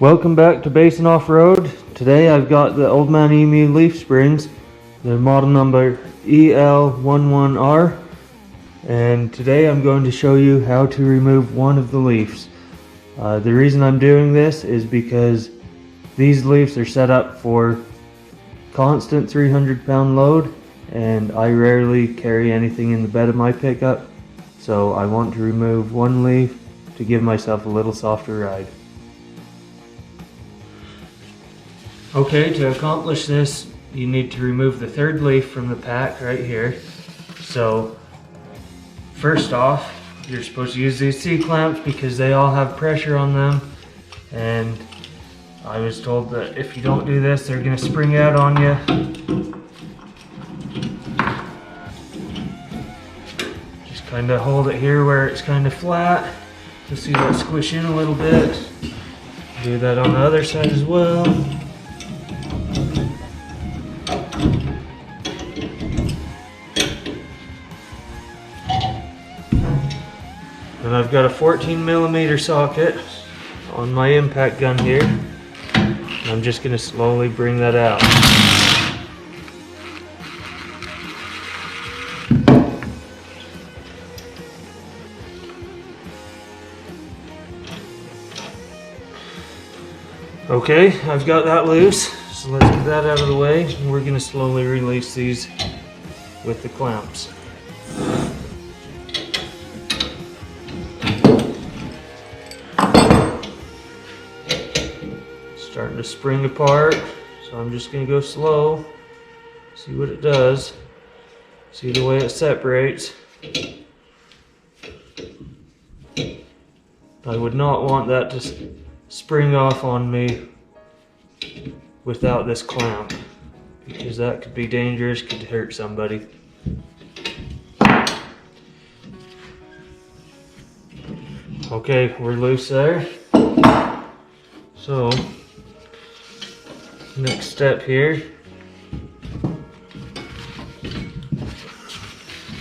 Welcome back to Basin Off-Road. Today I've got the Old Man Emu leaf springs. They're model number EL11R, and today I'm going to show you how to remove one of the leaves. The reason I'm doing this is because these leaves are set up for constant 300-pound load, and I rarely carry anything in the bed of my pickup, so I want to remove one leaf to give myself a little softer ride. Okay, to accomplish this, you need to remove the third leaf from the pack right here. So, first off, you're supposed to use these C-clamps because they all have pressure on them. And I was told that if you don't do this, they're going to spring out on you. Just kind of hold it here where it's kind of flat. You'll see that squish in a little bit. Do that on the other side as well. And I've got a 14mm socket on my impact gun here. And I'm just going to slowly bring that out. Okay, I've got that loose, so let's get that out of the way. And we're going to slowly release these with the clamps. Starting to spring apart, so I'm just going to go slow, see what it does, see the way it separates. I would not want that to spring off on me without this clamp, because that could be dangerous, could hurt somebody. Okay, we're loose there. So next step here,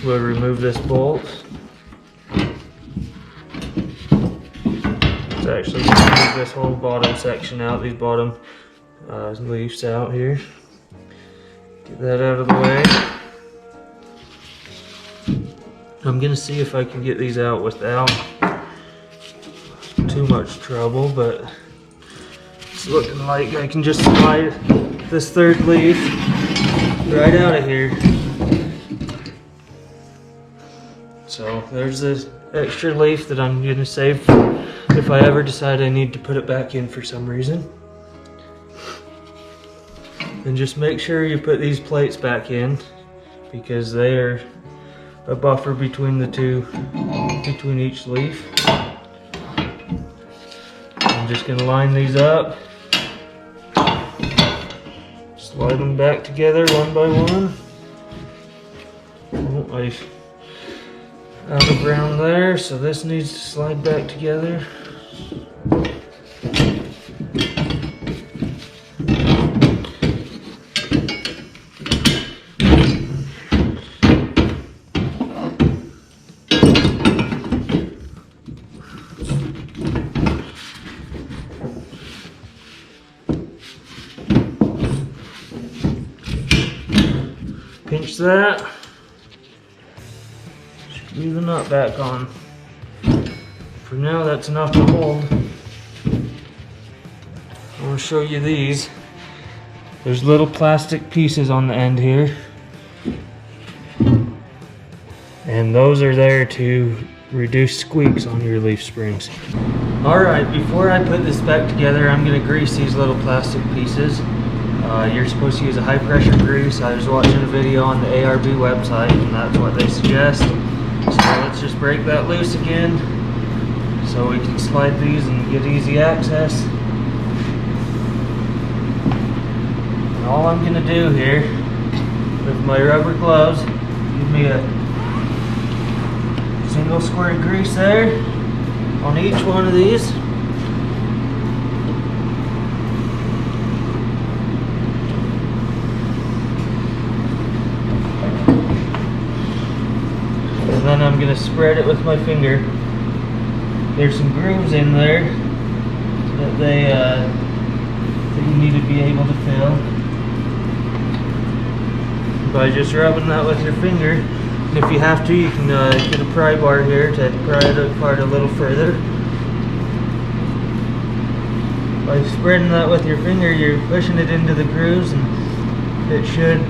we'll remove this bolt. Let's actually move this whole bottom section out, these bottom leaves out here. Get that out of the way. I'm going to see if I can get these out without too much trouble, but it's looking like I can just slide this third leaf right out of here. So there's this extra leaf that I'm going to save if I ever decide I need to put it back in for some reason. And just make sure you put these plates back in, because they are a buffer between the two, between each leaf. I'm just going to line these up. Slide them back together one by one. Oh, I've out of ground there, so this needs to slide back together. Pinch that. Leave the nut back on. For now, that's enough to hold. I want to show you these. There's little plastic pieces on the end here, and those are there to reduce squeaks on your leaf springs. Alright, before I put this back together, I'm going to grease these little plastic pieces. You're supposed to use a high pressure grease. I was watching a video on the ARB website, and that's what they suggest. So let's just break that loose again so we can slide these and get easy access. And all I'm going to do here with my rubber gloves, give me a single squirt of grease there on each one of these. And then I'm going to spread it with my finger. There's some grooves in there that you need to be able to fill by just rubbing that with your finger. And if you have to, you can get a pry bar here to pry it apart a little further. By spreading that with your finger, you're pushing it into the grooves, and it should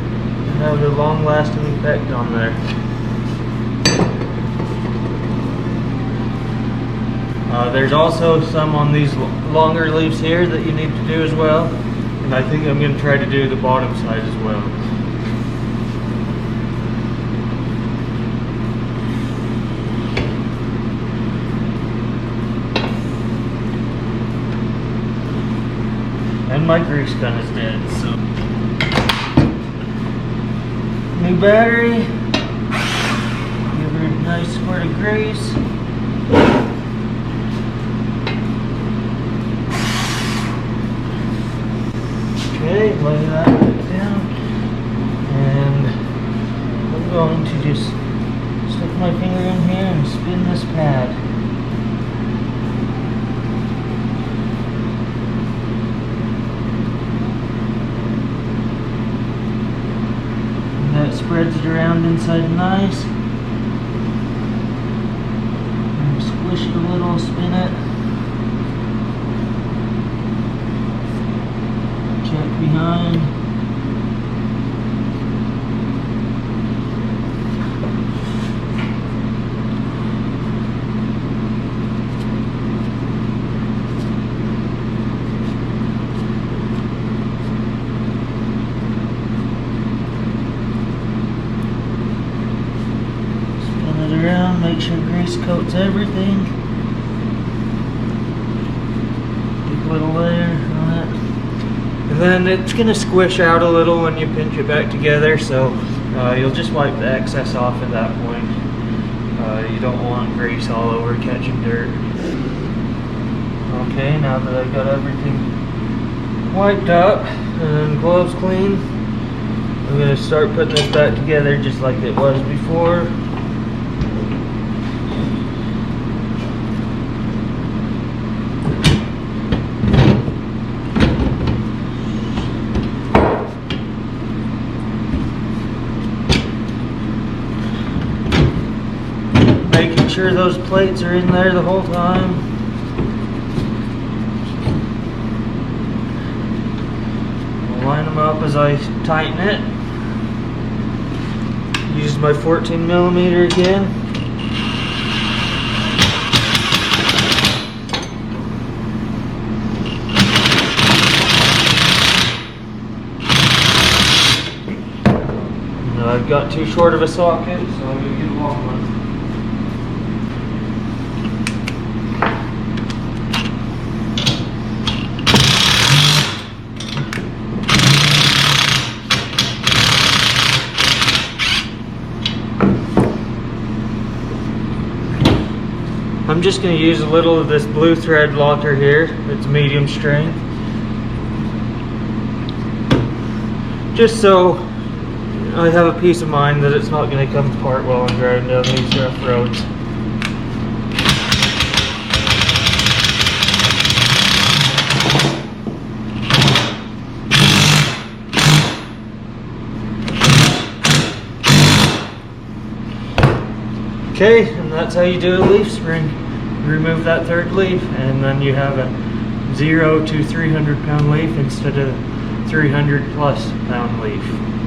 have a long-lasting effect on there. There's also some on these longer leaves here that you need to do as well, and I think I'm going to try to do the bottom side as well. And my grease gun is dead, so. New battery. Give her a nice squirt of grease. Okay, lay that down. And I'm going to just stick my finger in here and spin this pad. That spreads it around inside nice. And squish it a little, spin it. Check behind. Around, make sure grease coats everything. Big little layer on it. And then it's going to squish out a little when you pinch it back together, so you'll just wipe the excess off at that point. You don't want grease all over catching dirt. Okay, now that I've got everything wiped up and gloves clean, I'm going to start putting this back together just like it was before. Making sure those plates are in there the whole time. I'll line them up as I tighten it. Use my 14mm again. I've got too short of a socket, so I'm going to get a long one. I'm just going to use a little of this blue thread locker here. It's medium strength. Just so I have a peace of mind that it's not going to come apart while I'm driving down these rough roads. Okay, and that's how you do a leaf spring. You remove that third leaf, and then you have a 0 to 300 pound leaf instead of 300+ pound leaf.